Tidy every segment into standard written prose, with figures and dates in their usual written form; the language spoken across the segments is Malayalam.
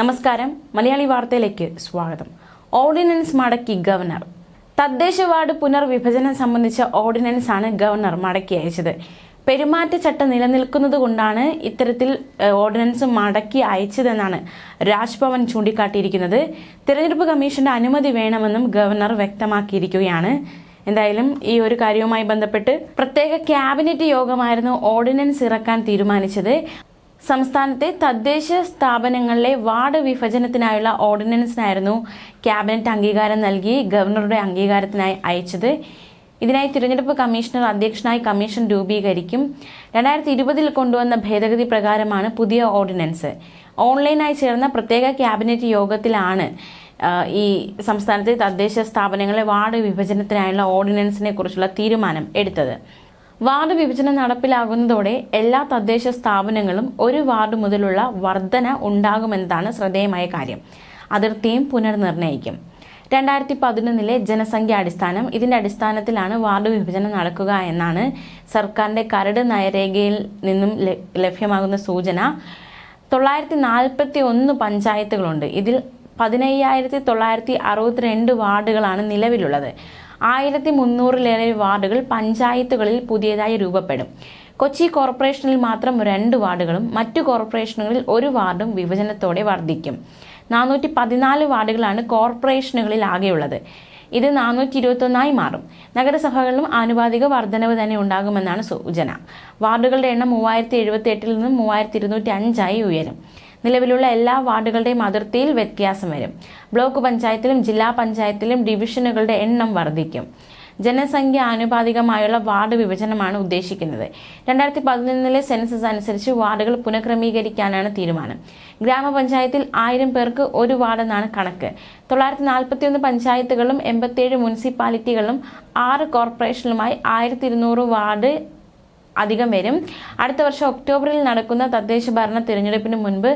നമസ്കാരം, മലയാളി വാർത്തയിലേക്ക് സ്വാഗതം. ഓർഡിനൻസ് മടക്കി ഗവർണർ. തദ്ദേശ വാർഡ് പുനർവിഭജനം സംബന്ധിച്ച ഓർഡിനൻസ് ആണ് ഗവർണർ മടക്കി അയച്ചത്. പെരുമാറ്റച്ചട്ടം നിലനിൽക്കുന്നതുകൊണ്ടാണ് ഇത്തരത്തിൽ ഓർഡിനൻസ് മടക്കി അയച്ചതെന്നാണ് രാജ്ഭവൻ ചൂണ്ടിക്കാട്ടിയിരിക്കുന്നത്. തിരഞ്ഞെടുപ്പ് കമ്മീഷന്റെ അനുമതി വേണമെന്നും ഗവർണർ വ്യക്തമാക്കിയിരിക്കുകയാണ്. എന്തായാലും ഈ ഒരു കാര്യവുമായി ബന്ധപ്പെട്ട് പ്രത്യേക ക്യാബിനറ്റ് യോഗമായിരുന്നു ഓർഡിനൻസ് ഇറക്കാൻ തീരുമാനിച്ചത്. സംസ്ഥാനത്തെ തദ്ദേശ സ്ഥാപനങ്ങളിലെ വാർഡ് വിഭജനത്തിനായുള്ള ഓർഡിനൻസിനായിരുന്നു ക്യാബിനറ്റ് അംഗീകാരം നൽകി ഗവർണറുടെ അംഗീകാരത്തിനായി അയച്ചത്. ഇതിനായി തിരഞ്ഞെടുപ്പ് കമ്മീഷണർ അധ്യക്ഷനായി കമ്മീഷൻ രൂപീകരിക്കും. 2020 കൊണ്ടുവന്ന ഭേദഗതി പ്രകാരമാണ് പുതിയ ഓർഡിനൻസ്. ഓൺലൈനായി ചേർന്ന പ്രത്യേക ക്യാബിനറ്റ് യോഗത്തിലാണ് ഈ സംസ്ഥാനത്തെ തദ്ദേശ സ്ഥാപനങ്ങളിലെ വാർഡ് വിഭജനത്തിനായുള്ള ഓർഡിനൻസിനെ കുറിച്ചുള്ള തീരുമാനം എടുത്തത്. വാർഡ് വിഭജനം നടപ്പിലാകുന്നതോടെ എല്ലാ തദ്ദേശ സ്ഥാപനങ്ങളും ഒരു വാർഡ് മുതലുള്ള വർധന ഉണ്ടാകുമെന്നതാണ് ശ്രദ്ധേയമായ കാര്യം. അതിർത്തിയും പുനർനിർണയിക്കും. 2011 ജനസംഖ്യ അടിസ്ഥാനം, ഇതിന്റെ അടിസ്ഥാനത്തിലാണ് വാർഡ് വിഭജനം നടക്കുക എന്നാണ് സർക്കാരിന്റെ കരട് നയരേഖയിൽ നിന്നും ലഭ്യമാകുന്ന സൂചന. 941 പഞ്ചായത്തുകളുണ്ട്. ഇതിൽ 15,962 വാർഡുകളാണ് നിലവിലുള്ളത്. 1300-ലേറെ വാർഡുകൾ പഞ്ചായത്തുകളിൽ പുതിയതായി രൂപപ്പെടും. കൊച്ചി കോർപ്പറേഷനിൽ മാത്രം 2 വാർഡുകളും മറ്റു കോർപ്പറേഷനുകളിൽ 1 വാർഡും വിഭജനത്തോടെ വർദ്ധിക്കും. 414 വാർഡുകളാണ് കോർപ്പറേഷനുകളിൽ ആകെയുള്ളത്. ഇത് 421 മാറും. നഗരസഭകളിലും ആനുപാതിക വർധനവ് തന്നെ ഉണ്ടാകുമെന്നാണ് സൂചന. വാർഡുകളുടെ എണ്ണം 3078 നിന്നും 3205 ഉയരും. നിലവിലുള്ള എല്ലാ വാർഡുകളുടെയും അതിർത്തിയിൽ വ്യത്യാസം വരും. ബ്ലോക്ക് പഞ്ചായത്തിലും ജില്ലാ പഞ്ചായത്തിലും ഡിവിഷനുകളുടെ എണ്ണം വർദ്ധിക്കും. ജനസംഖ്യ ആനുപാതികമായുള്ള വാർഡ് വിഭജനമാണ് ഉദ്ദേശിക്കുന്നത്. 2011 സെൻസസ് അനുസരിച്ച് വാർഡുകൾ പുനഃക്രമീകരിക്കാനാണ് തീരുമാനം. ഗ്രാമപഞ്ചായത്തിൽ 1000 പേർക്ക് 1 വാർഡെന്നാണ് കണക്ക്. 941 പഞ്ചായത്തുകളും 87 മുനിസിപ്പാലിറ്റികളും 6 കോർപ്പറേഷനുമായി 1200 വാർഡ് അധികം വരും. അടുത്ത വർഷം ഒക്ടോബറിൽ നടക്കുന്ന തദ്ദേശ ഭരണ തിരഞ്ഞെടുപ്പിന് മുൻപ്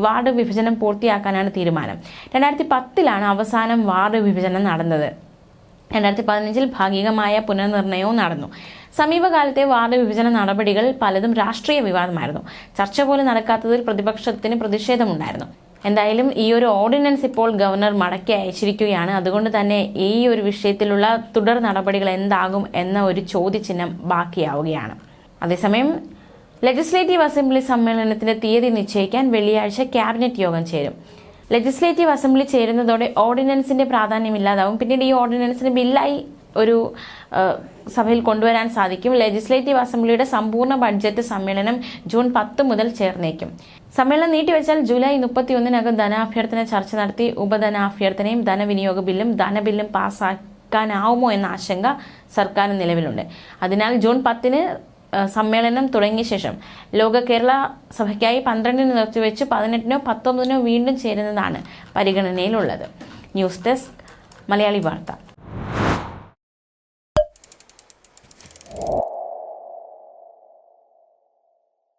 വാർഡ് വിഭജനം പൂർത്തിയാക്കാനാണ് തീരുമാനം. 2010 അവസാനം വാർഡ് വിഭജനം നടന്നത്. 2015 ഭാഗികമായ പുനർനിർണയവും നടന്നു. സമീപകാലത്തെ വാർഡ് വിഭജന നടപടികൾ പലതും രാഷ്ട്രീയ വിവാദമായിരുന്നു. ചർച്ച പോലും നടക്കാത്തതിൽ പ്രതിപക്ഷത്തിന് പ്രതിഷേധമുണ്ടായിരുന്നു. എന്തായാലും ഈ ഒരു ഓർഡിനൻസ് ഇപ്പോൾ ഗവർണർ മടക്കി അയച്ചിരിക്കുകയാണ്. അതുകൊണ്ട് തന്നെ ഈ ഒരു വിഷയത്തിലുള്ള തുടർ നടപടികൾ എന്താകും എന്ന ഒരു ചോദ്യചിഹ്നം ബാക്കിയാവുകയാണ്. അതേസമയം ലെജിസ്ലേറ്റീവ് അസംബ്ലി സമ്മേളനത്തിന്റെ തീയതി നിശ്ചയിക്കാൻ വെള്ളിയാഴ്ച ക്യാബിനറ്റ് യോഗം ചേരും. ലെജിസ്ലേറ്റീവ് അസംബ്ലി ചേരുന്നതോടെ ഓർഡിനൻസിന്റെ പ്രാധാന്യം ഇല്ലാതാവും. പിന്നീട് ഈ ഓർഡിനൻസിന് ബില്ലായി ഒരു സഭയിൽ കൊണ്ടുവരാൻ സാധിക്കും. ലെജിസ്ലേറ്റീവ് അസംബ്ലിയുടെ സമ്പൂർണ്ണ ബഡ്ജറ്റ് സമ്മേളനം ജൂൺ 10 മുതൽ ചേർന്നേക്കും. സമ്മേളനം നീട്ടിവെച്ചാൽ ജൂലൈ 31 ധനാഭ്യർത്ഥന ചർച്ച നടത്തി ഉപധനാഭ്യർത്ഥനയും ധനവിനിയോഗ ബില്ലും ധനബില്ലും പാസ്സാക്കാനാവുമോ എന്ന ആശങ്ക സർക്കാരിന് നിലവിലുണ്ട്. അതിനാൽ ജൂൺ 10 സമ്മേളനം തുടങ്ങിയ ശേഷം ലോക കേരള സഭയ്ക്കായി 12 നിർത്തിവെച്ച് 18 19 വീണ്ടും ചേരുന്നതാണ് പരിഗണനയിലുള്ളത്. ന്യൂസ് ഡെസ്ക്, മലയാളി വാർത്ത.